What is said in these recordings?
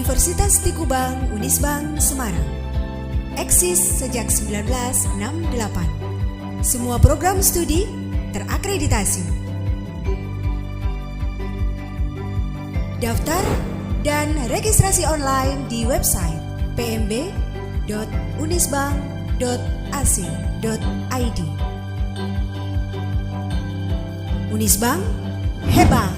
Universitas Tikubang Unisbang Semarang. Eksis sejak 1968. Semua program studi terakreditasi. Daftar dan registrasi online di website pmb.unisbang.ac.id. Unisbang hebat.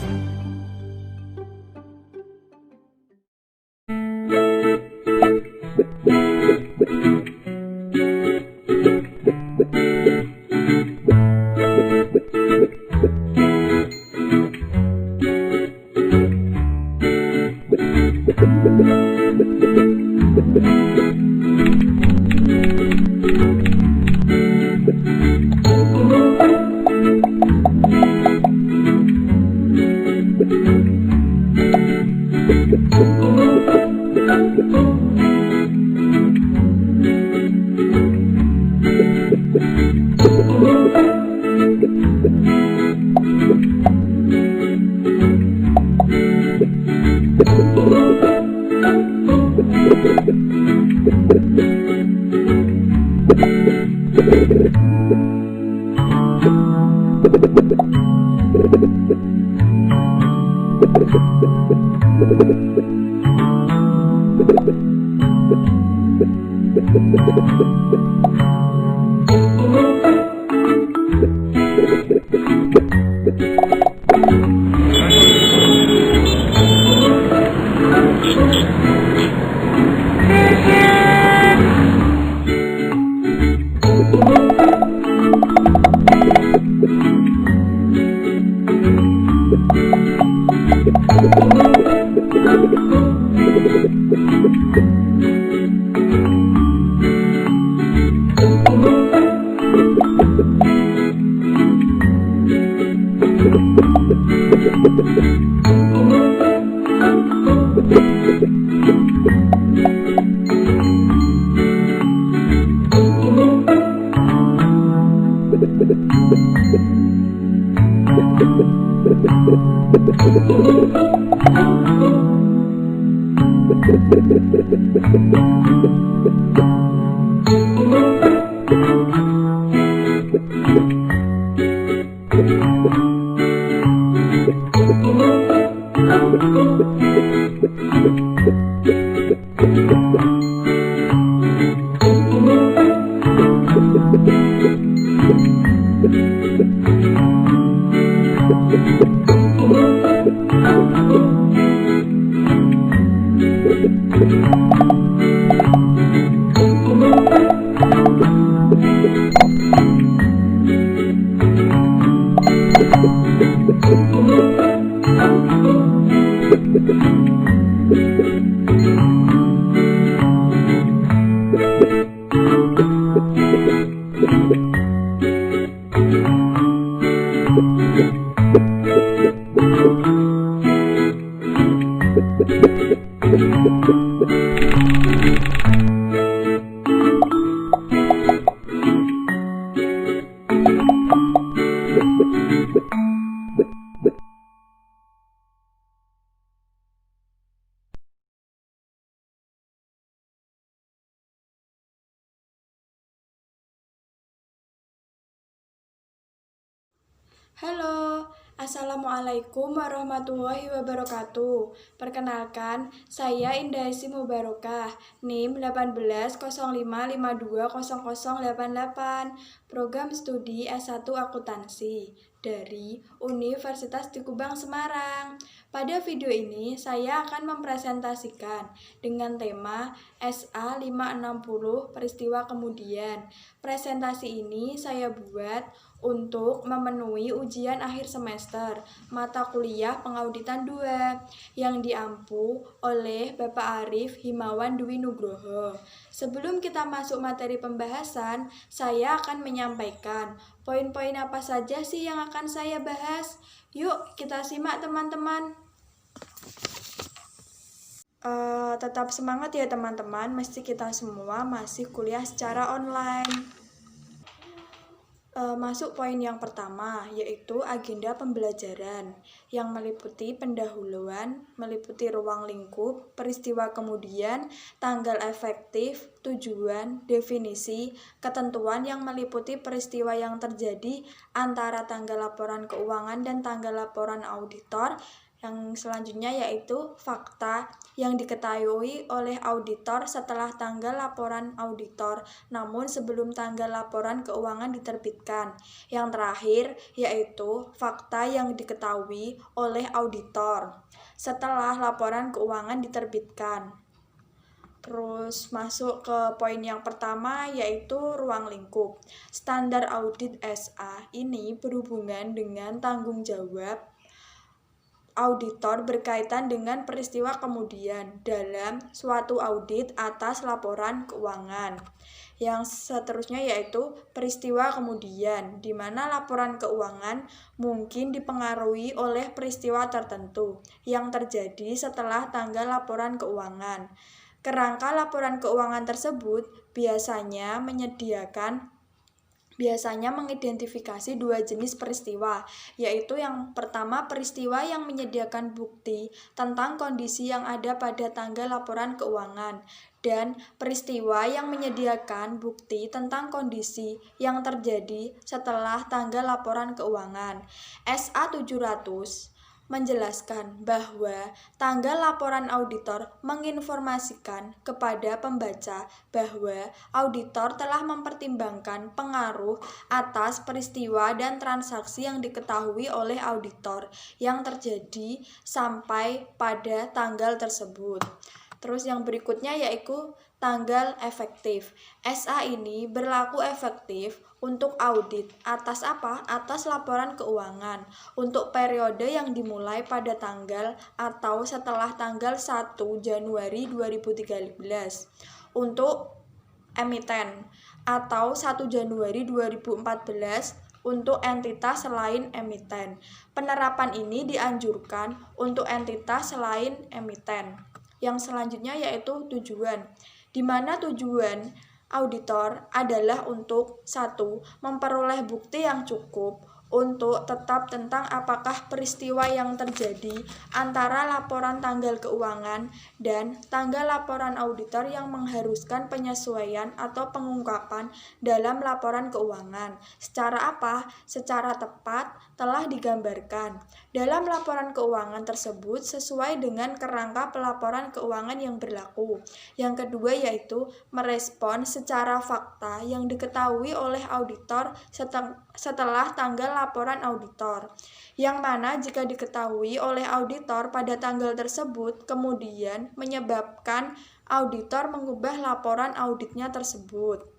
Halo, Assalamualaikum warahmatullahi wabarakatuh. Perkenalkan, saya Indah Esi Mubarokah, NIM 1805520088, Program Studi S1 Akuntansi dari Universitas Tikubang Semarang. Pada video ini, saya akan mempresentasikan dengan tema SA 560 Peristiwa Kemudian. Presentasi ini saya buat untuk memenuhi ujian akhir semester mata kuliah pengauditan 2 yang diampu oleh Bapak Arif Himawan Dwi Nugroho. Sebelum kita masuk materi pembahasan, saya akan menyampaikan poin-poin apa saja sih yang akan saya bahas. Yuk kita simak teman-teman. Tetap semangat ya teman-teman, mesti kita semua masih kuliah secara online. Masuk poin yang pertama, yaitu agenda pembelajaran yang meliputi pendahuluan, meliputi ruang lingkup, peristiwa kemudian, tanggal efektif, tujuan, definisi, ketentuan yang meliputi peristiwa yang terjadi antara tanggal laporan keuangan dan tanggal laporan auditor. Yang selanjutnya yaitu fakta yang diketahui oleh auditor setelah tanggal laporan auditor, namun sebelum tanggal laporan keuangan diterbitkan. Yang terakhir yaitu fakta yang diketahui oleh auditor setelah laporan keuangan diterbitkan. Terus masuk ke poin yang pertama yaitu ruang lingkup. Standar audit SA ini berhubungan dengan tanggung jawab auditor berkaitan dengan peristiwa kemudian dalam suatu audit atas laporan keuangan. Yang seterusnya yaitu peristiwa kemudian, di mana laporan keuangan mungkin dipengaruhi oleh peristiwa tertentu yang terjadi setelah tanggal laporan keuangan. Kerangka laporan keuangan tersebut biasanya mengidentifikasi dua jenis peristiwa, yaitu yang pertama peristiwa yang menyediakan bukti tentang kondisi yang ada pada tanggal laporan keuangan, dan peristiwa yang menyediakan bukti tentang kondisi yang terjadi setelah tanggal laporan keuangan. SA 700 menjelaskan bahwa tanggal laporan auditor menginformasikan kepada pembaca bahwa auditor telah mempertimbangkan pengaruh atas peristiwa dan transaksi yang diketahui oleh auditor yang terjadi sampai pada tanggal tersebut. Terus yang berikutnya yaitu tanggal efektif. SA ini berlaku efektif untuk audit atas apa? Atas laporan keuangan untuk periode yang dimulai pada tanggal atau setelah tanggal 1 Januari 2013 untuk emiten atau 1 Januari 2014 untuk entitas selain emiten. Penerapan ini dianjurkan untuk entitas selain emiten. Yang selanjutnya yaitu tujuan, di mana tujuan auditor adalah untuk 1. Memperoleh bukti yang cukup untuk tetap tentang apakah peristiwa yang terjadi antara laporan tanggal keuangan dan tanggal laporan auditor yang mengharuskan penyesuaian atau pengungkapan dalam laporan keuangan. Secara apa? Secara tepat telah digambarkan dalam laporan keuangan tersebut sesuai dengan kerangka pelaporan keuangan yang berlaku. Yang kedua yaitu merespon secara fakta yang diketahui oleh auditor setelah tanggal laporan auditor, yang mana jika diketahui oleh auditor pada tanggal tersebut kemudian menyebabkan auditor mengubah laporan auditnya tersebut.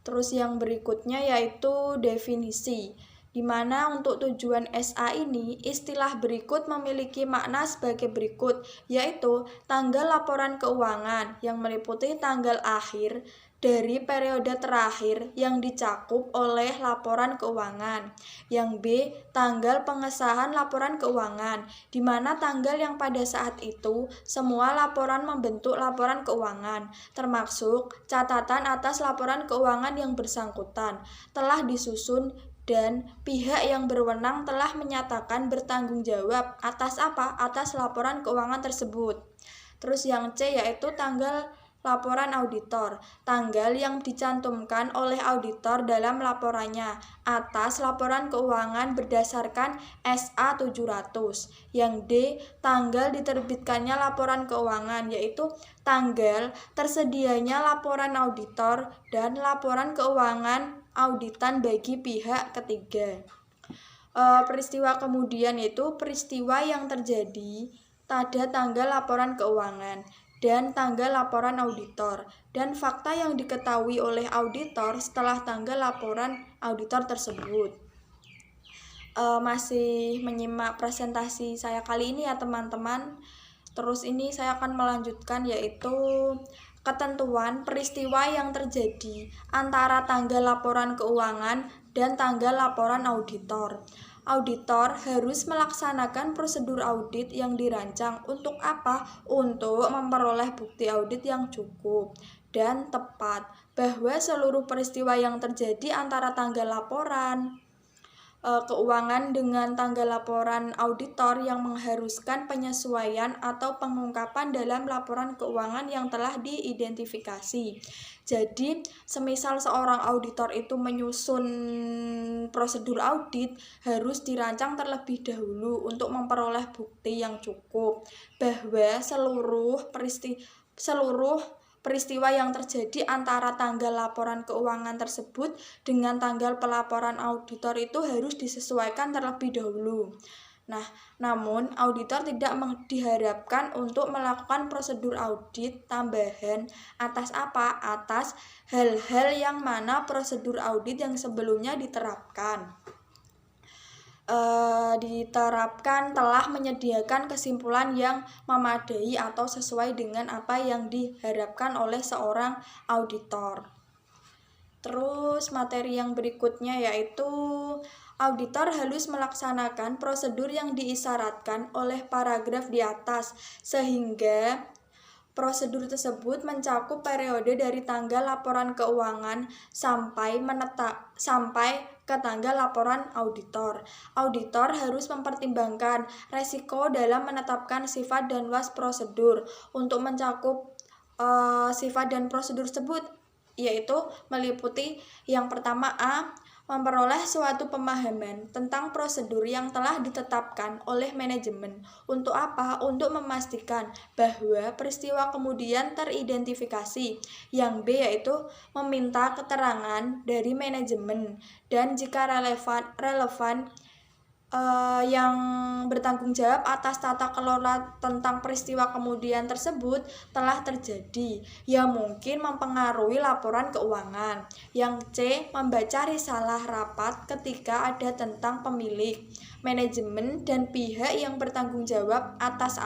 Terus yang berikutnya yaitu definisi, di mana untuk tujuan SA ini istilah berikut memiliki makna sebagai berikut, yaitu tanggal laporan keuangan yang meliputi tanggal akhir dari periode terakhir yang dicakup oleh laporan keuangan. Yang B, tanggal pengesahan laporan keuangan, di mana tanggal yang pada saat itu semua laporan membentuk laporan keuangan, termasuk catatan atas laporan keuangan yang bersangkutan, telah disusun dan pihak yang berwenang telah menyatakan bertanggung jawab atas apa? Atas laporan keuangan tersebut. Terus yang C yaitu tanggal laporan auditor, tanggal yang dicantumkan oleh auditor dalam laporannya atas laporan keuangan berdasarkan SA 700. Yang D, tanggal diterbitkannya laporan keuangan, yaitu tanggal tersedianya laporan auditor dan laporan keuangan auditan bagi pihak ketiga. Peristiwa kemudian yaitu peristiwa yang terjadi pada tanggal laporan keuangan dan tanggal laporan auditor, dan fakta yang diketahui oleh auditor setelah tanggal laporan auditor tersebut. Masih menyimak presentasi saya kali ini ya teman-teman. Terus ini saya akan melanjutkan yaitu ketentuan peristiwa yang terjadi antara tanggal laporan keuangan dan tanggal laporan auditor. Auditor harus melaksanakan prosedur audit yang dirancang untuk apa? Untuk memperoleh bukti audit yang cukup dan tepat bahwa seluruh peristiwa yang terjadi antara tanggal laporan keuangan dengan tanggal laporan auditor yang mengharuskan penyesuaian atau pengungkapan dalam laporan keuangan yang telah diidentifikasi. Jadi, semisal seorang auditor itu menyusun prosedur audit, harus dirancang terlebih dahulu untuk memperoleh bukti yang cukup bahwa seluruh peristiwa yang terjadi antara tanggal laporan keuangan tersebut dengan tanggal pelaporan auditor itu harus disesuaikan terlebih dahulu. Nah, namun auditor tidak diharapkan untuk melakukan prosedur audit tambahan atas apa? Atas hal-hal yang mana prosedur audit yang sebelumnya diterapkan telah menyediakan kesimpulan yang memadai atau sesuai dengan apa yang diharapkan oleh seorang auditor. Terus materi yang berikutnya yaitu auditor harus melaksanakan prosedur yang diisyaratkan oleh paragraf di atas sehingga prosedur tersebut mencakup periode dari tanggal laporan keuangan sampai ke tanggal laporan auditor. Auditor harus mempertimbangkan resiko dalam menetapkan sifat dan luas prosedur. Untuk mencakup sifat dan prosedur tersebut, yaitu meliputi yang pertama memperoleh suatu pemahaman tentang prosedur yang telah ditetapkan oleh manajemen. Untuk apa? Untuk memastikan bahwa peristiwa kemudian teridentifikasi. Yang B yaitu meminta keterangan dari manajemen dan jika relevan yang bertanggung jawab atas tata kelola tentang peristiwa kemudian tersebut telah terjadi yang mungkin mempengaruhi laporan keuangan. Yang C, membaca risalah rapat ketika ada tentang pemilik, manajemen, dan pihak yang bertanggung jawab atas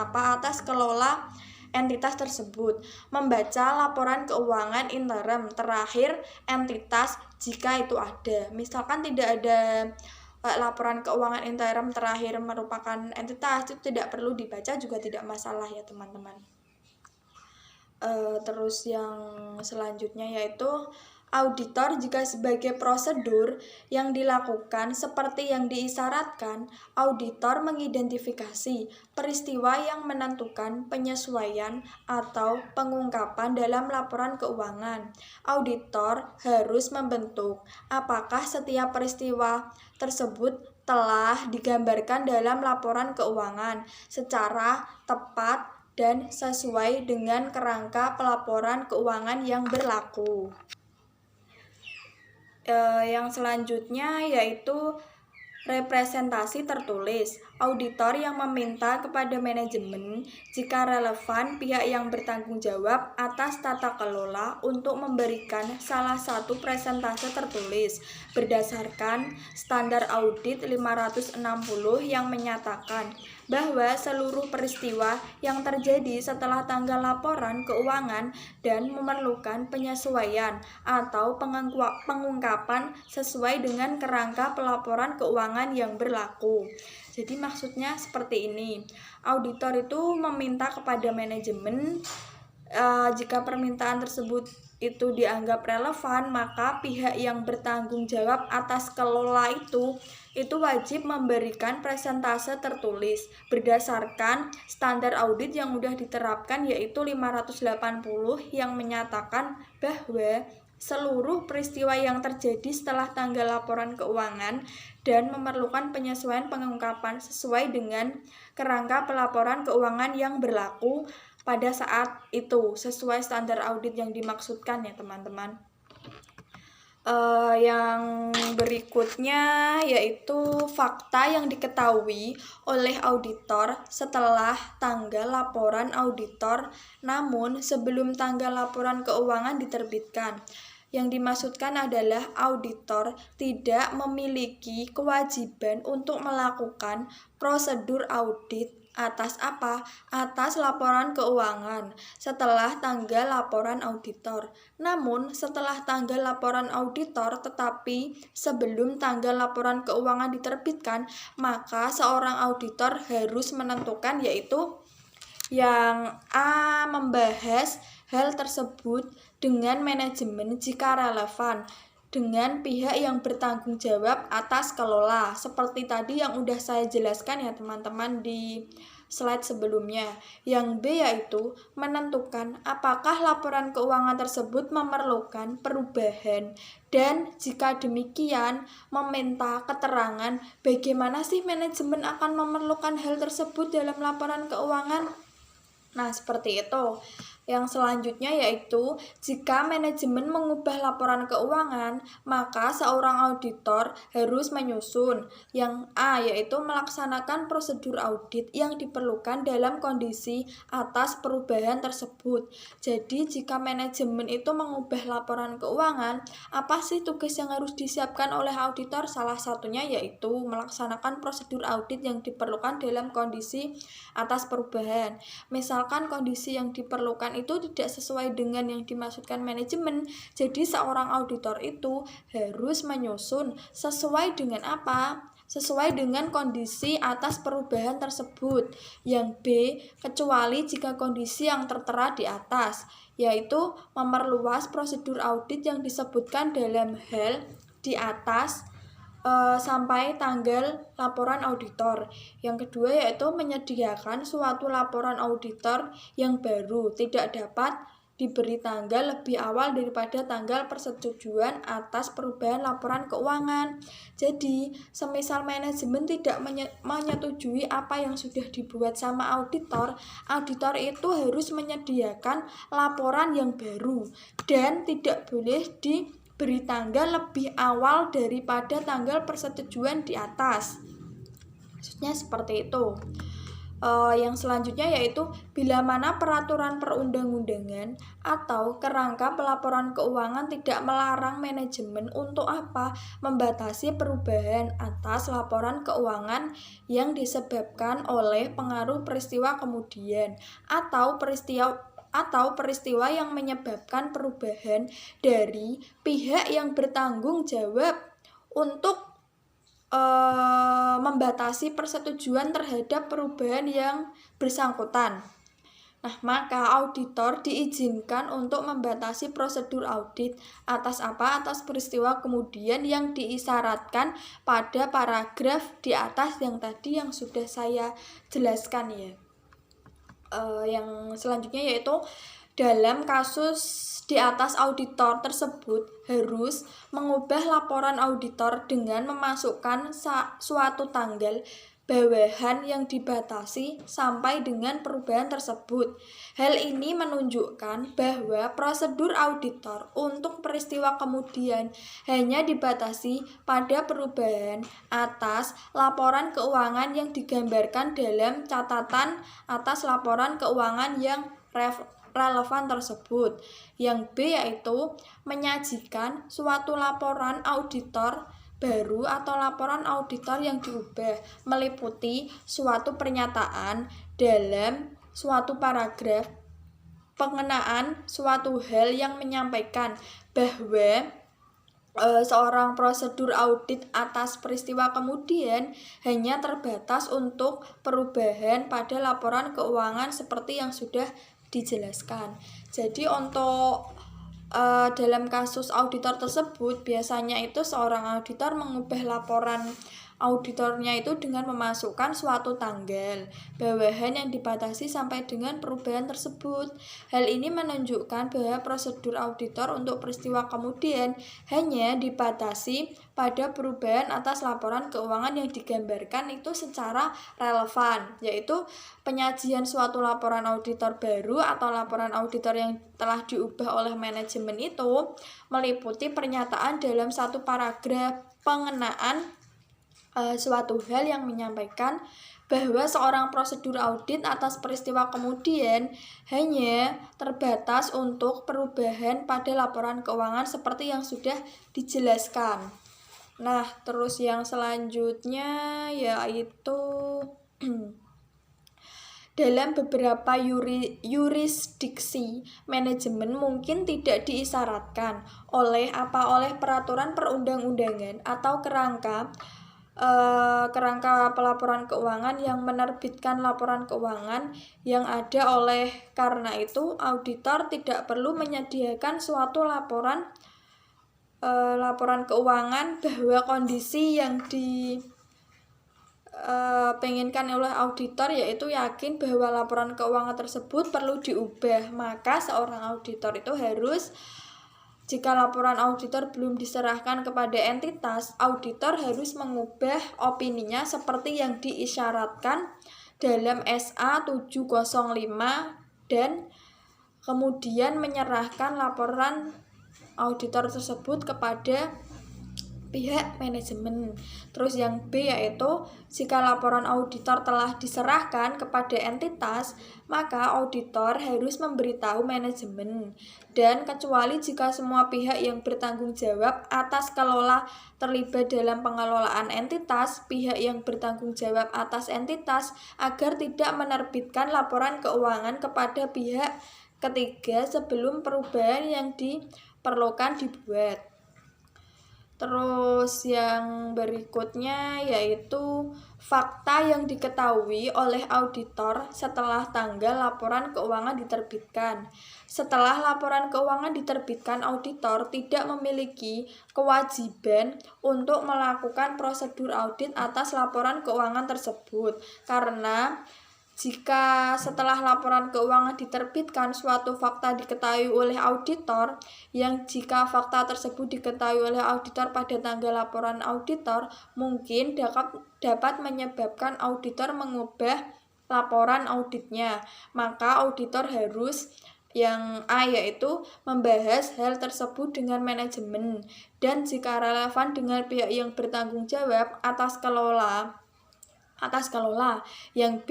kelola entitas tersebut, membaca laporan keuangan interim terakhir entitas jika itu ada. Misalkan tidak ada laporan keuangan interim terakhir merupakan entitas, itu tidak perlu dibaca juga tidak masalah ya teman-teman. Terus yang selanjutnya yaitu auditor jika sebagai prosedur yang dilakukan seperti yang diisyaratkan, auditor mengidentifikasi peristiwa yang menentukan penyesuaian atau pengungkapan dalam laporan keuangan. Auditor harus membentuk apakah setiap peristiwa tersebut telah digambarkan dalam laporan keuangan secara tepat dan sesuai dengan kerangka pelaporan keuangan yang berlaku. Yang selanjutnya yaitu representasi tertulis. Auditor yang meminta kepada manajemen jika relevan pihak yang bertanggung jawab atas tata kelola untuk memberikan salah satu presentase tertulis berdasarkan standar audit 560 yang menyatakan bahwa seluruh peristiwa yang terjadi setelah tanggal laporan keuangan dan memerlukan penyesuaian atau pengungkapan sesuai dengan kerangka pelaporan keuangan yang berlaku. Jadi maksudnya seperti ini, auditor itu meminta kepada manajemen jika permintaan tersebut itu dianggap relevan, maka pihak yang bertanggung jawab atas kelola itu wajib memberikan presentase tertulis berdasarkan standar audit yang sudah diterapkan yaitu 580 yang menyatakan bahwa seluruh peristiwa yang terjadi setelah tanggal laporan keuangan dan memerlukan penyesuaian pengungkapan sesuai dengan kerangka pelaporan keuangan yang berlaku pada saat itu sesuai standar audit yang dimaksudkan ya teman-teman. Yang berikutnya yaitu fakta yang diketahui oleh auditor setelah tanggal laporan auditor namun sebelum tanggal laporan keuangan diterbitkan. Yang dimaksudkan adalah auditor tidak memiliki kewajiban untuk melakukan prosedur audit atas apa? Atas laporan keuangan setelah tanggal laporan auditor. Namun setelah tanggal laporan auditor tetapi sebelum tanggal laporan keuangan diterbitkan, maka seorang auditor harus menentukan yaitu Yang A. Membahas hal tersebut dengan manajemen jika relevan dengan pihak yang bertanggung jawab atas kelola. Seperti tadi yang udah saya jelaskan ya teman-teman di slide sebelumnya. Yang B yaitu menentukan apakah laporan keuangan tersebut memerlukan perubahan dan jika demikian meminta keterangan bagaimana sih manajemen akan memerlukan hal tersebut dalam laporan keuangan. Nah, seperti itu. Yang selanjutnya yaitu jika manajemen mengubah laporan keuangan, maka seorang auditor harus menyusun. Yang A yaitu melaksanakan prosedur audit yang diperlukan dalam kondisi atas perubahan tersebut. Jadi, jika manajemen itu mengubah laporan keuangan, apa sih tugas yang harus disiapkan oleh auditor? Salah satunya yaitu melaksanakan prosedur audit yang diperlukan dalam kondisi atas perubahan. Misalkan kondisi yang diperlukan itu tidak sesuai dengan yang dimaksudkan manajemen, jadi seorang auditor itu harus menyusun sesuai dengan apa? Sesuai dengan kondisi atas perubahan tersebut. Yang B, kecuali jika kondisi yang tertera di atas, yaitu memperluas prosedur audit yang disebutkan dalam hal di atas sampai tanggal laporan auditor. Yang kedua yaitu menyediakan suatu laporan auditor yang baru tidak dapat diberi tanggal lebih awal daripada tanggal persetujuan atas perubahan laporan keuangan. Jadi, semisal manajemen tidak menyetujui apa yang sudah dibuat sama auditor, auditor itu harus menyediakan laporan yang baru dan tidak boleh diberi tanggal lebih awal daripada tanggal persetujuan di atas. Maksudnya seperti itu. Yang selanjutnya yaitu bila mana peraturan perundang-undangan atau kerangka pelaporan keuangan tidak melarang manajemen untuk apa? Membatasi perubahan atas laporan keuangan yang disebabkan oleh pengaruh peristiwa kemudian atau peristiwa yang menyebabkan perubahan dari pihak yang bertanggung jawab untuk membatasi persetujuan terhadap perubahan yang bersangkutan. Nah, maka auditor diizinkan untuk membatasi prosedur audit atas apa? Atas peristiwa kemudian yang diisyaratkan pada paragraf di atas yang tadi yang sudah saya jelaskan ya. Yang selanjutnya yaitu dalam kasus di atas auditor tersebut harus mengubah laporan auditor dengan memasukkan suatu tanggal bawahan yang dibatasi sampai dengan perubahan tersebut. Hal ini menunjukkan bahwa prosedur auditor untuk peristiwa kemudian hanya dibatasi pada perubahan atas laporan keuangan yang digambarkan dalam catatan atas laporan keuangan yang relevan tersebut. Yang B yaitu menyajikan suatu laporan auditor baru atau laporan auditor yang diubah meliputi suatu pernyataan dalam suatu paragraf pengenaan suatu hal yang menyampaikan bahwa seorang prosedur audit atas peristiwa kemudian hanya terbatas untuk perubahan pada laporan keuangan seperti yang sudah dijelaskan. Jadi untuk dalam kasus auditor tersebut biasanya itu seorang auditor mengubah laporan auditornya itu dengan memasukkan suatu tanggal bawahan yang dibatasi sampai dengan perubahan tersebut. Hal ini menunjukkan bahwa prosedur auditor untuk peristiwa kemudian hanya dibatasi pada perubahan atas laporan keuangan yang digambarkan itu secara relevan, yaitu penyajian suatu laporan auditor baru atau laporan auditor yang telah diubah oleh manajemen itu meliputi pernyataan dalam satu paragraf pengenaan suatu hal yang menyampaikan bahwa seorang prosedur audit atas peristiwa kemudian hanya terbatas untuk perubahan pada laporan keuangan seperti yang sudah dijelaskan. Nah, terus yang selanjutnya yaitu dalam beberapa yurisdiksi, manajemen mungkin tidak diisyaratkan oleh peraturan perundang-undangan atau kerangka kerangka pelaporan keuangan yang menerbitkan laporan keuangan yang ada. Oleh karena itu, auditor tidak perlu menyediakan suatu laporan keuangan bahwa kondisi yang penginkan oleh auditor yaitu yakin bahwa laporan keuangan tersebut perlu diubah. Maka seorang auditor itu harus, jika laporan auditor belum diserahkan kepada entitas, auditor harus mengubah opininya seperti yang diisyaratkan dalam SA 705 dan kemudian menyerahkan laporan auditor tersebut kepada pihak manajemen. Terus yang B yaitu jika laporan auditor telah diserahkan kepada entitas, maka auditor harus memberitahu manajemen. Dan kecuali jika semua pihak yang bertanggung jawab atas kelola terlibat dalam pengelolaan entitas, pihak yang bertanggung jawab atas entitas agar tidak menerbitkan laporan keuangan kepada pihak ketiga sebelum perubahan yang diperlukan dibuat. Terus yang berikutnya yaitu fakta yang diketahui oleh auditor setelah tanggal laporan keuangan diterbitkan. Setelah laporan keuangan diterbitkan, auditor tidak memiliki kewajiban untuk melakukan prosedur audit atas laporan keuangan tersebut. Karena jika setelah laporan keuangan diterbitkan suatu fakta diketahui oleh auditor, yang jika fakta tersebut diketahui oleh auditor pada tanggal laporan auditor, mungkin dapat menyebabkan auditor mengubah laporan auditnya. Maka auditor harus, yang A yaitu membahas hal tersebut dengan manajemen, dan jika relevan dengan pihak yang bertanggung jawab atas kelola. Yang B,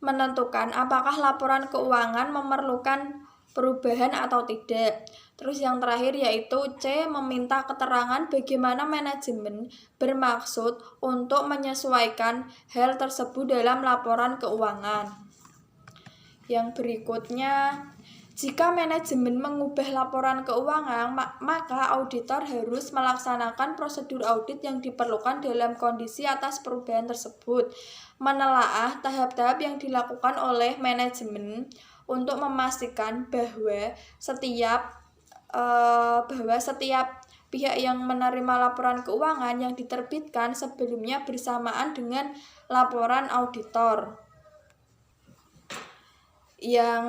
menentukan apakah laporan keuangan memerlukan perubahan atau tidak. Terus yang terakhir yaitu C, meminta keterangan bagaimana manajemen bermaksud untuk menyesuaikan hal tersebut dalam laporan keuangan. Yang berikutnya, jika manajemen mengubah laporan keuangan, maka auditor harus melaksanakan prosedur audit yang diperlukan dalam kondisi atas perubahan tersebut. Menelaah tahap-tahap yang dilakukan oleh manajemen untuk memastikan bahwa setiap pihak yang menerima laporan keuangan yang diterbitkan sebelumnya bersamaan dengan laporan auditor. Yang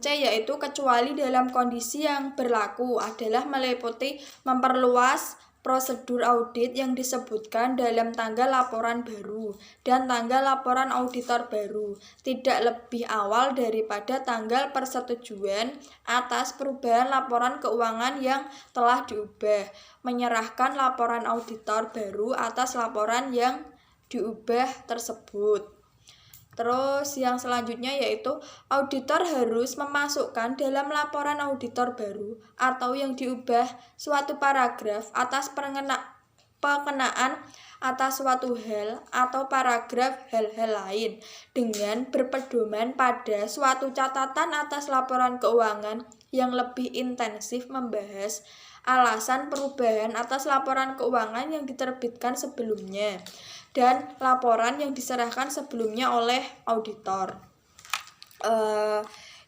C yaitu kecuali dalam kondisi yang berlaku adalah meliputi memperluas prosedur audit yang disebutkan dalam tanggal laporan baru dan tanggal laporan auditor baru, tidak lebih awal daripada tanggal persetujuan atas perubahan laporan keuangan yang telah diubah, menyerahkan laporan auditor baru atas laporan yang diubah tersebut. Terus yang selanjutnya yaitu auditor harus memasukkan dalam laporan auditor baru atau yang diubah suatu paragraf atas pengenaan atas suatu hal atau paragraf hal-hal lain dengan berpedoman pada suatu catatan atas laporan keuangan yang lebih intensif membahas alasan perubahan atas laporan keuangan yang diterbitkan sebelumnya dan laporan yang diserahkan sebelumnya oleh auditor.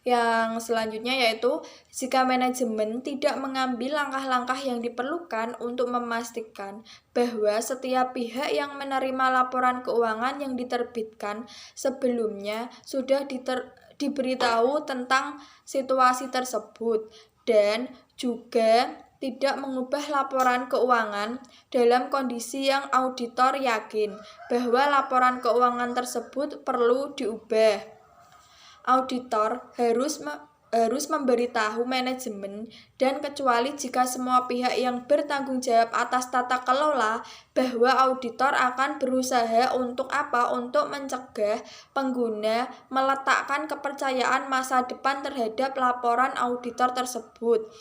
Yang selanjutnya yaitu jika manajemen tidak mengambil langkah-langkah yang diperlukan untuk memastikan bahwa setiap pihak yang menerima laporan keuangan yang diterbitkan sebelumnya sudah diberitahu tentang situasi tersebut dan juga tidak mengubah laporan keuangan dalam kondisi yang auditor yakin bahwa laporan keuangan tersebut perlu diubah. Auditor harus memberitahu manajemen dan kecuali jika semua pihak yang bertanggung jawab atas tata kelola bahwa auditor akan berusaha untuk mencegah pengguna meletakkan kepercayaan masa depan terhadap laporan auditor tersebut.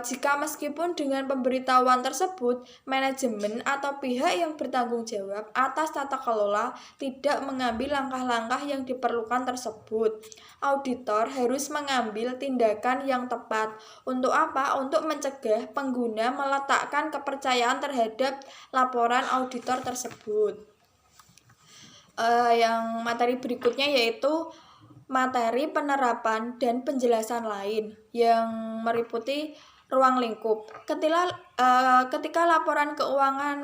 Jika meskipun dengan pemberitahuan tersebut, manajemen atau pihak yang bertanggung jawab atas tata kelola tidak mengambil langkah-langkah yang diperlukan tersebut, auditor harus mengambil tindakan yang tepat. Untuk apa? Untuk mencegah pengguna meletakkan kepercayaan terhadap laporan auditor tersebut. Yang materi berikutnya yaitu materi penerapan dan penjelasan lain yang meliputi ruang lingkup. Ketika laporan keuangan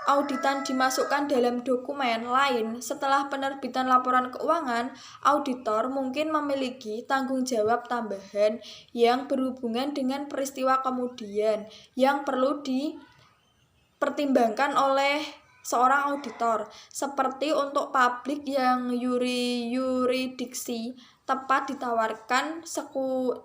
auditan dimasukkan dalam dokumen lain setelah penerbitan laporan keuangan, auditor mungkin memiliki tanggung jawab tambahan yang berhubungan dengan peristiwa kemudian yang perlu dipertimbangkan oleh seorang auditor, seperti untuk publik yang yuridiksi tepat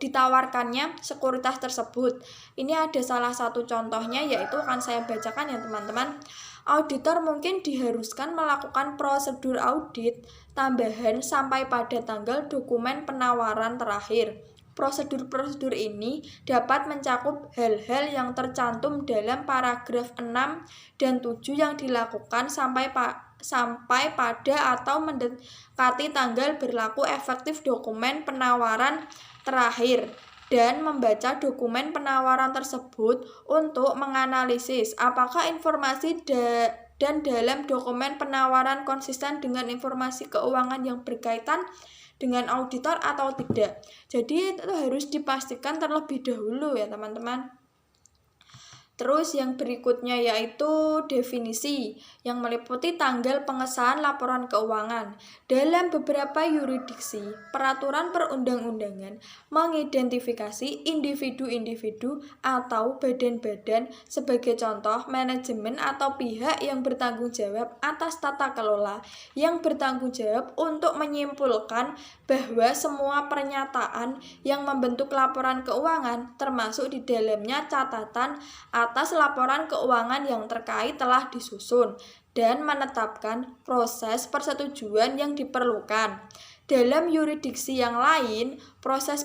ditawarkannya sekuritas tersebut. Ini ada salah satu contohnya, yaitu akan saya bacakan ya teman-teman. Auditor mungkin diharuskan melakukan prosedur audit tambahan sampai pada tanggal dokumen penawaran terakhir. Prosedur-prosedur ini dapat mencakup hal-hal yang tercantum dalam paragraf 6 dan 7 yang dilakukan sampai pada atau mendekati tanggal berlaku efektif dokumen penawaran terakhir, dan membaca dokumen penawaran tersebut untuk menganalisis apakah informasi dan dalam dokumen penawaran konsisten dengan informasi keuangan yang berkaitan dengan auditor atau tidak. Jadi itu harus dipastikan terlebih dahulu ya teman-teman. Terus yang berikutnya yaitu definisi yang meliputi tanggal pengesahan laporan keuangan. Dalam beberapa yurisdiksi, peraturan perundang-undangan mengidentifikasi individu-individu atau badan-badan, sebagai contoh manajemen atau pihak yang bertanggung jawab atas tata kelola, yang bertanggung jawab untuk menyimpulkan bahwa semua pernyataan yang membentuk laporan keuangan, termasuk di dalamnya catatan atas laporan keuangan yang terkait, telah disusun dan menetapkan proses persetujuan yang diperlukan. Dalam yurisdiksi yang lain, proses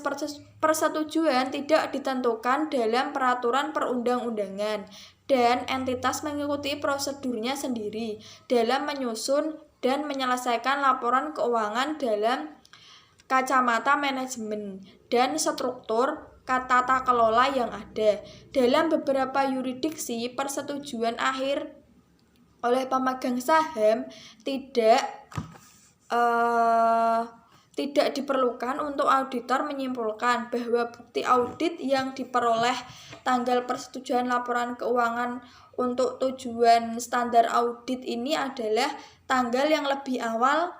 persetujuan tidak ditentukan dalam peraturan perundang-undangan, dan entitas mengikuti prosedurnya sendiri dalam menyusun dan menyelesaikan laporan keuangan dalam kacamata manajemen dan struktur tata kelola yang ada. Dalam beberapa yurisdiksi, persetujuan akhir oleh pemegang saham tidak diperlukan untuk auditor menyimpulkan bahwa bukti audit yang diperoleh tanggal persetujuan laporan keuangan untuk tujuan standar audit ini adalah tanggal yang lebih awal,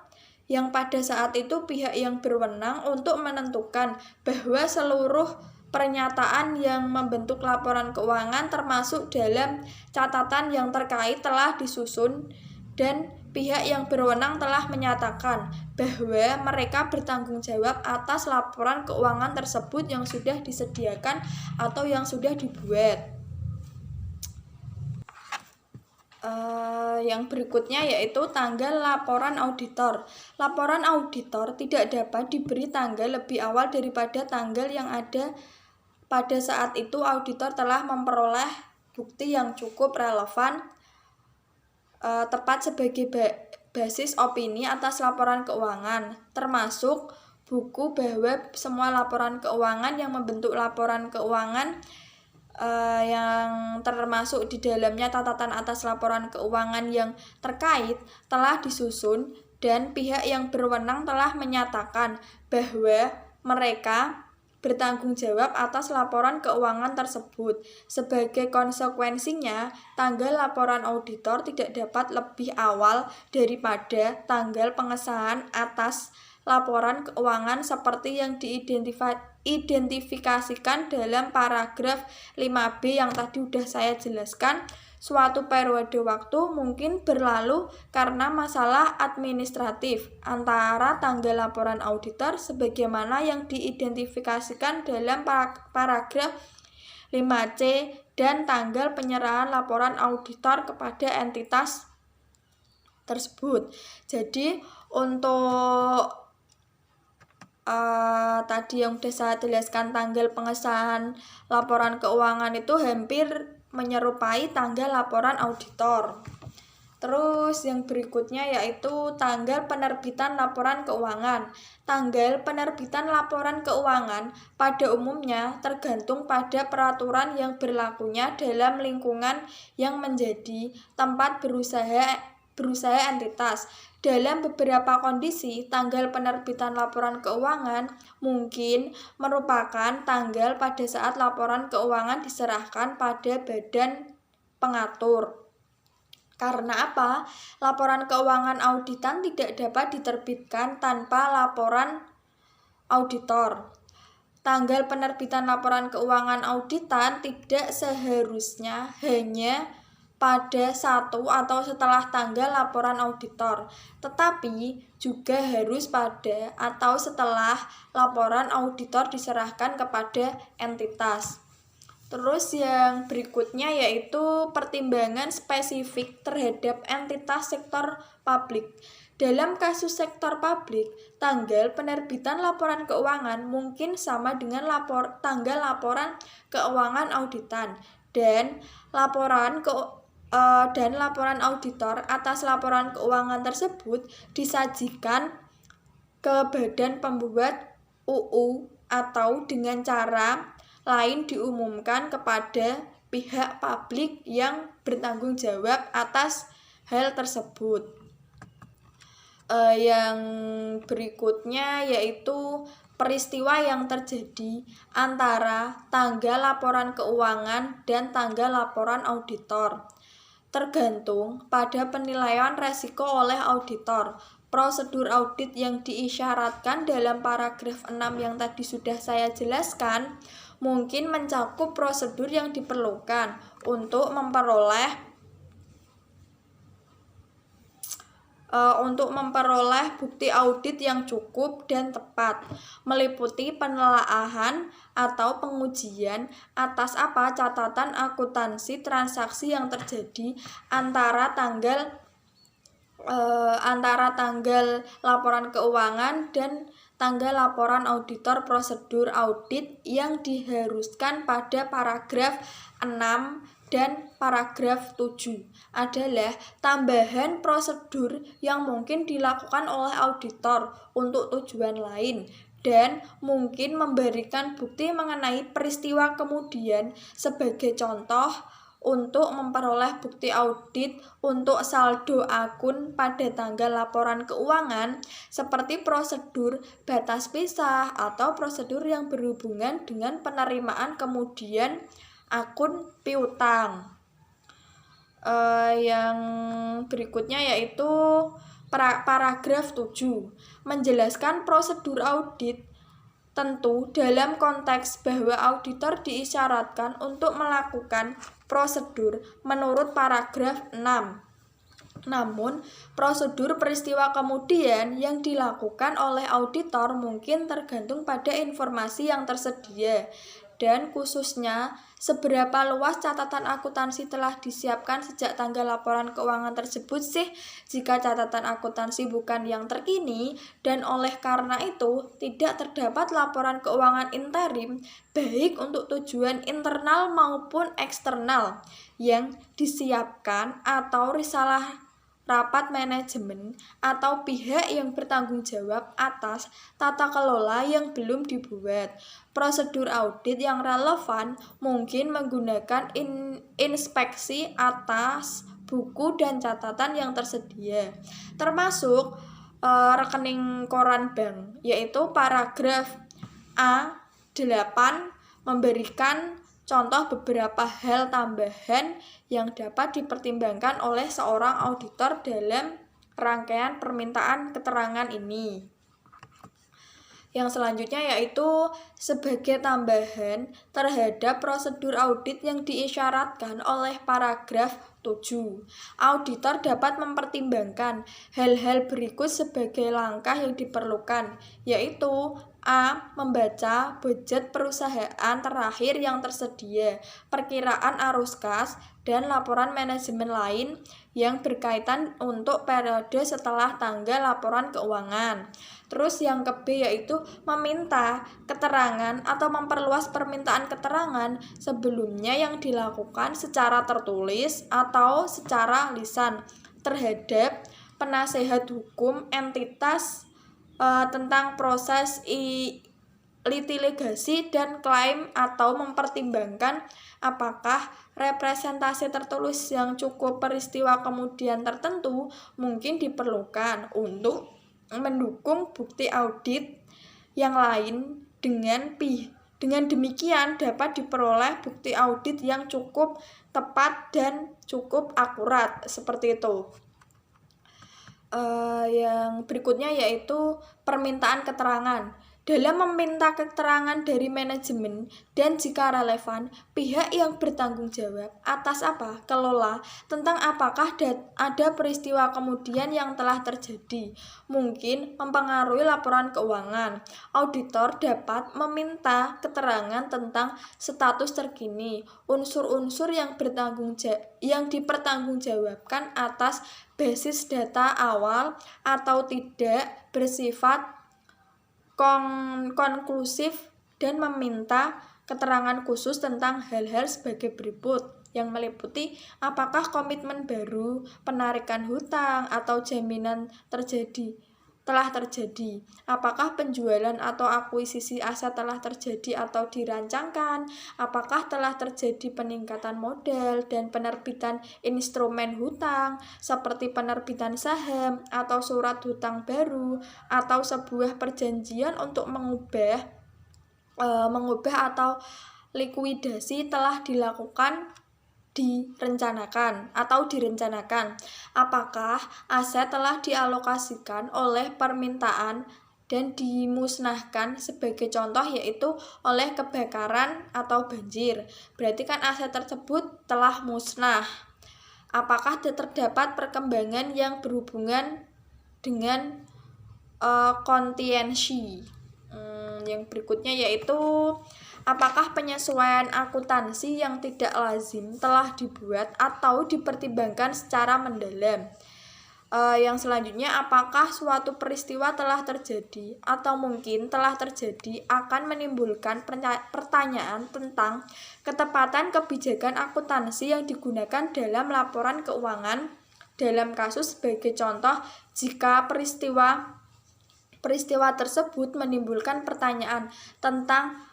yang pada saat itu pihak yang berwenang untuk menentukan bahwa seluruh pernyataan yang membentuk laporan keuangan termasuk dalam catatan yang terkait telah disusun, dan pihak yang berwenang telah menyatakan bahwa mereka bertanggung jawab atas laporan keuangan tersebut yang sudah disediakan atau yang sudah dibuat. Yang berikutnya yaitu tanggal laporan auditor. Laporan auditor tidak dapat diberi tanggal lebih awal daripada tanggal yang ada pada saat itu auditor telah memperoleh bukti yang cukup relevan, tepat sebagai basis opini atas laporan keuangan, termasuk buku bahwa semua laporan keuangan yang membentuk laporan keuangan yang termasuk di dalamnya catatan atas laporan keuangan yang terkait telah disusun, dan pihak yang berwenang telah menyatakan bahwa mereka bertanggung jawab atas laporan keuangan tersebut. Sebagai konsekuensinya, tanggal laporan auditor tidak dapat lebih awal daripada tanggal pengesahan atas laporan keuangan seperti yang diidentifikasikan dalam paragraf 5B yang tadi sudah saya jelaskan. Suatu periode waktu mungkin berlalu karena masalah administratif antara tanggal laporan auditor sebagaimana yang diidentifikasikan dalam paragraf 5C dan tanggal penyerahan laporan auditor kepada entitas tersebut. Jadi untuk tadi yang udah saya jelaskan, tanggal pengesahan laporan keuangan itu hampir menyerupai tanggal laporan auditor. Terus yang berikutnya yaitu tanggal penerbitan laporan keuangan. Tanggal penerbitan laporan keuangan pada umumnya tergantung pada peraturan yang berlakunya dalam lingkungan yang menjadi tempat berusaha entitas. Dalam beberapa kondisi, tanggal penerbitan laporan keuangan mungkin merupakan tanggal pada saat laporan keuangan diserahkan pada badan pengatur. Karena apa? Laporan keuangan auditan tidak dapat diterbitkan tanpa laporan auditor. Tanggal penerbitan laporan keuangan auditan tidak seharusnya hanya pada satu atau setelah tanggal laporan auditor, tetapi juga harus pada atau setelah laporan auditor diserahkan kepada entitas. Terus yang berikutnya yaitu pertimbangan spesifik terhadap entitas sektor publik. Dalam kasus sektor publik, tanggal penerbitan laporan keuangan mungkin sama dengan tanggal laporan keuangan auditan dan laporan auditor atas laporan keuangan tersebut disajikan ke badan pembuat UU atau dengan cara lain diumumkan kepada pihak publik yang bertanggung jawab atas hal tersebut. Yang berikutnya yaitu peristiwa yang terjadi antara tanggal laporan keuangan dan tanggal laporan auditor. Tergantung pada penilaian resiko oleh auditor. Prosedur audit yang diisyaratkan dalam paragraf 6 yang tadi sudah saya jelaskan mungkin mencakup prosedur yang diperlukan untuk memperoleh bukti audit yang cukup dan tepat, meliputi penelaahan atau pengujian atas catatan akuntansi transaksi yang terjadi antara tanggal laporan keuangan dan tanggal laporan auditor. Prosedur audit yang diharuskan pada paragraf 6 dan paragraf 7 adalah tambahan prosedur yang mungkin dilakukan oleh auditor untuk tujuan lain dan mungkin memberikan bukti mengenai peristiwa kemudian. Sebagai contoh, untuk memperoleh bukti audit untuk saldo akun pada tanggal laporan keuangan, seperti prosedur batas pisah atau prosedur yang berhubungan dengan penerimaan kemudian akun piutang. Yang berikutnya yaitu paragraf 7 menjelaskan prosedur audit. Tentu dalam konteks bahwa auditor diisyaratkan untuk melakukan prosedur menurut paragraf 6. Namun, prosedur peristiwa kemudian yang dilakukan oleh auditor mungkin tergantung pada informasi yang tersedia dan khususnya seberapa luas catatan akuntansi telah disiapkan sejak tanggal laporan keuangan tersebut sih. Jika catatan akuntansi bukan yang terkini dan oleh karena itu tidak terdapat laporan keuangan interim baik untuk tujuan internal maupun eksternal yang disiapkan atau risalah rapat manajemen atau pihak yang bertanggung jawab atas tata kelola yang belum dibuat. Prosedur audit yang relevan mungkin menggunakan inspeksi atas buku dan catatan yang tersedia, termasuk rekening koran bank, yaitu paragraf A8 memberikan contoh beberapa hal tambahan yang dapat dipertimbangkan oleh seorang auditor dalam rangkaian permintaan keterangan ini. Yang selanjutnya yaitu sebagai tambahan terhadap prosedur audit yang diisyaratkan oleh paragraf 7. Auditor dapat mempertimbangkan hal-hal berikut sebagai langkah yang diperlukan, yaitu A. Membaca budget perusahaan terakhir yang tersedia, perkiraan arus kas, dan laporan manajemen lain yang berkaitan untuk periode setelah tanggal laporan keuangan. Terus yang ke B yaitu meminta keterangan atau memperluas permintaan keterangan sebelumnya yang dilakukan secara tertulis atau secara lisan terhadap penasehat hukum entitas tentang proses litigasi dan klaim, atau mempertimbangkan apakah representasi tertulis yang cukup peristiwa kemudian tertentu mungkin diperlukan untuk mendukung bukti audit yang lain. Dengan demikian dapat diperoleh bukti audit yang cukup tepat dan cukup akurat, seperti itu. Yang berikutnya yaitu permintaan keterangan. Dalam meminta keterangan dari manajemen dan jika relevan, pihak yang bertanggung jawab atas kelola tentang apakah ada peristiwa kemudian yang telah terjadi mungkin mempengaruhi laporan keuangan. Auditor dapat meminta keterangan tentang status terkini, unsur-unsur yang dipertanggungjawabkan atas basis data awal atau tidak bersifat konklusif, dan meminta keterangan khusus tentang hal-hal sebagai berikut, yang meliputi apakah komitmen baru, penarikan hutang atau jaminan telah terjadi, apakah penjualan atau akuisisi aset telah terjadi atau dirancangkan, apakah telah terjadi peningkatan modal dan penerbitan instrumen hutang seperti penerbitan saham atau surat hutang baru, atau sebuah perjanjian untuk mengubah atau likuidasi telah direncanakan, apakah aset telah dialokasikan oleh permintaan dan dimusnahkan, sebagai contoh yaitu oleh kebakaran atau banjir, berarti kan aset tersebut telah musnah. Apakah terdapat perkembangan yang berhubungan dengan kontiensi. Yang berikutnya yaitu apakah penyesuaian akuntansi yang tidak lazim telah dibuat atau dipertimbangkan secara mendalam. Yang selanjutnya, apakah suatu peristiwa telah terjadi atau mungkin telah terjadi akan menimbulkan pertanyaan tentang ketepatan kebijakan akuntansi yang digunakan dalam laporan keuangan dalam kasus, sebagai contoh jika peristiwa tersebut menimbulkan pertanyaan tentang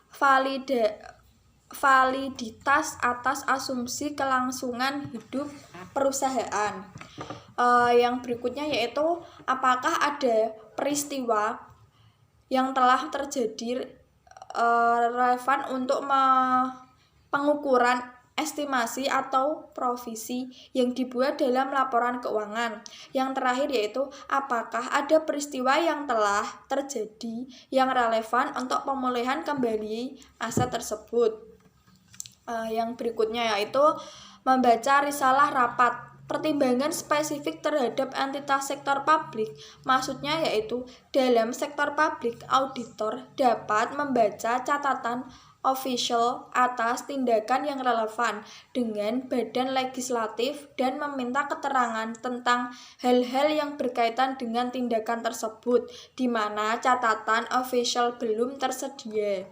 validitas atas asumsi kelangsungan hidup perusahaan. Yang berikutnya yaitu apakah ada peristiwa yang telah terjadi relevan untuk pengukuran estimasi atau provisi yang dibuat dalam laporan keuangan. Yang terakhir yaitu apakah ada peristiwa yang telah terjadi yang relevan untuk pemulihan kembali aset tersebut. Yang berikutnya yaitu membaca risalah rapat pertimbangan spesifik terhadap entitas sektor publik. Maksudnya yaitu dalam sektor publik, auditor dapat membaca catatan official atas tindakan yang relevan dengan badan legislatif dan meminta keterangan tentang hal-hal yang berkaitan dengan tindakan tersebut di mana catatan official belum tersedia.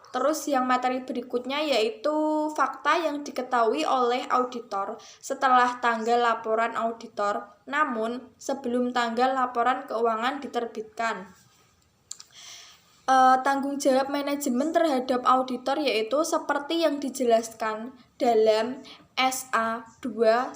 Terus yang materi berikutnya yaitu fakta yang diketahui oleh auditor setelah tanggal laporan auditor, namun sebelum tanggal laporan keuangan diterbitkan. Tanggung jawab manajemen terhadap auditor yaitu seperti yang dijelaskan dalam SA 210.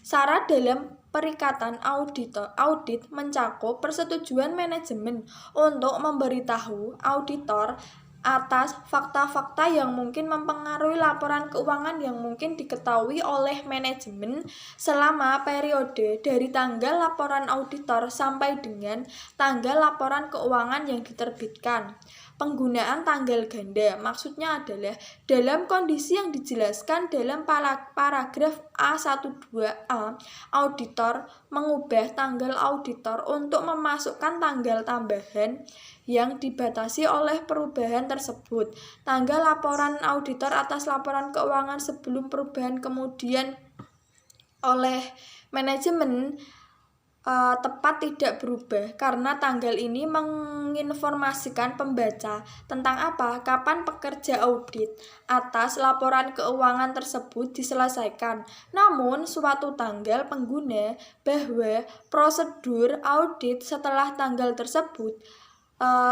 Syarat dalam perikatan audit mencakup persetujuan manajemen untuk memberitahu auditor atas fakta-fakta yang mungkin mempengaruhi laporan keuangan yang mungkin diketahui oleh manajemen selama periode dari tanggal laporan auditor sampai dengan tanggal laporan keuangan yang diterbitkan. Penggunaan tanggal ganda maksudnya adalah dalam kondisi yang dijelaskan dalam paragraf A12A, auditor mengubah tanggal auditor untuk memasukkan tanggal tambahan yang dibatasi oleh perubahan tersebut. Tanggal laporan auditor atas laporan keuangan sebelum perubahan kemudian oleh manajemen tepat tidak berubah karena tanggal ini menginformasikan pembaca tentang kapan pekerja audit atas laporan keuangan tersebut diselesaikan. Namun suatu tanggal pengguna bahwa prosedur audit setelah tanggal tersebut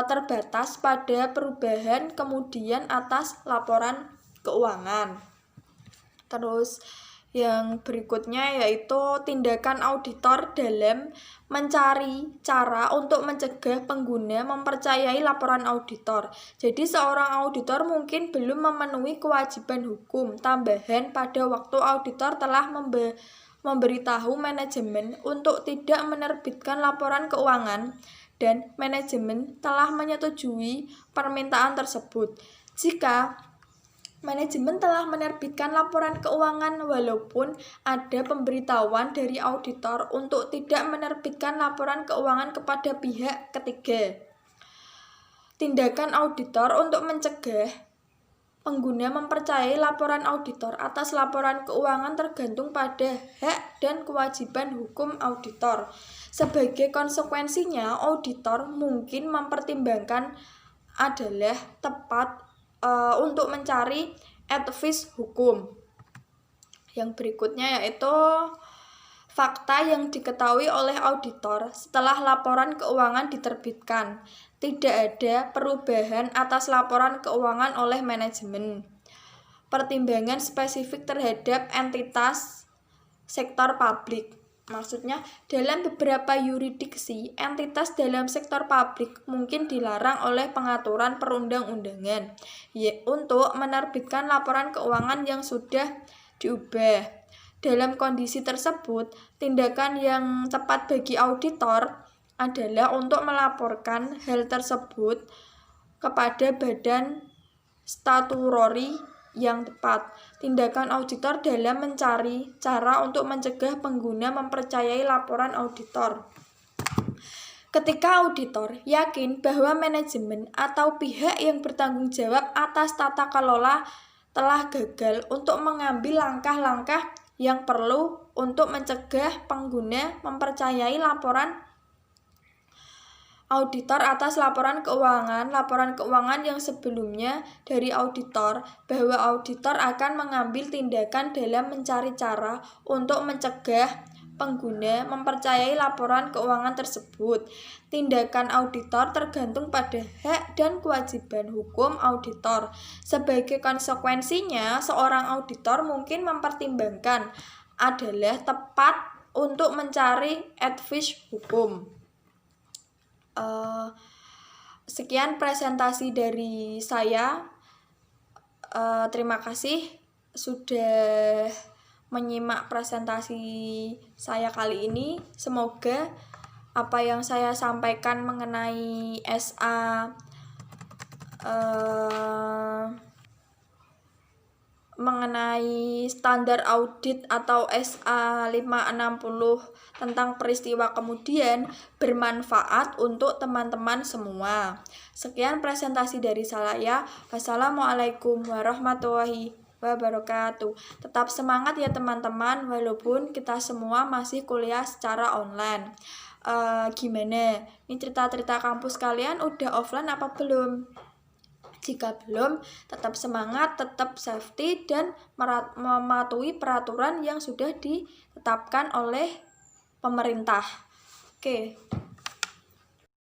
terbatas pada perubahan kemudian atas laporan keuangan. Terus yang berikutnya yaitu tindakan auditor dalam mencari cara untuk mencegah pengguna mempercayai laporan auditor. Jadi seorang auditor mungkin belum memenuhi kewajiban hukum tambahan pada waktu auditor telah memberitahu manajemen untuk tidak menerbitkan laporan keuangan dan manajemen telah menyetujui permintaan tersebut. Jika manajemen telah menerbitkan laporan keuangan walaupun ada pemberitahuan dari auditor untuk tidak menerbitkan laporan keuangan kepada pihak ketiga. Tindakan auditor untuk mencegah pengguna mempercayai laporan auditor atas laporan keuangan tergantung pada hak dan kewajiban hukum auditor. Sebagai konsekuensinya, auditor mungkin mempertimbangkan adalah tepat untuk mencari advice hukum. Yang berikutnya yaitu fakta yang diketahui oleh auditor setelah laporan keuangan diterbitkan. Tidak ada perubahan atas laporan keuangan oleh manajemen. Pertimbangan spesifik terhadap entitas sektor publik. Maksudnya, dalam beberapa yurisdiksi, entitas dalam sektor publik mungkin dilarang oleh pengaturan perundang-undangan untuk menerbitkan laporan keuangan yang sudah diubah. Dalam kondisi tersebut, tindakan yang tepat bagi auditor adalah untuk melaporkan hal tersebut kepada badan statutory yang tepat. Tindakan auditor dalam mencari cara untuk mencegah pengguna mempercayai laporan auditor. Ketika auditor yakin bahwa manajemen atau pihak yang bertanggung jawab atas tata kelola telah gagal untuk mengambil langkah-langkah yang perlu untuk mencegah pengguna mempercayai laporan auditor atas laporan keuangan yang sebelumnya dari auditor, bahwa auditor akan mengambil tindakan dalam mencari cara untuk mencegah pengguna mempercayai laporan keuangan tersebut. Tindakan auditor tergantung pada hak dan kewajiban hukum auditor. Sebagai konsekuensinya, seorang auditor mungkin mempertimbangkan adalah tepat untuk mencari advice hukum. Sekian presentasi dari saya. Terima kasih sudah menyimak presentasi saya kali ini. Semoga apa yang saya sampaikan mengenai mengenai standar audit atau SA 560 tentang peristiwa kemudian bermanfaat untuk teman-teman semua. Sekian presentasi dari saya. Wassalamualaikum warahmatullahi wabarakatuh. Tetap semangat ya teman-teman, walaupun kita semua masih kuliah secara online. Gimana? Ini cerita-cerita kampus kalian udah offline apa belum? Jika belum, tetap semangat, tetap safety, dan mematuhi peraturan yang sudah ditetapkan oleh pemerintah. Oke.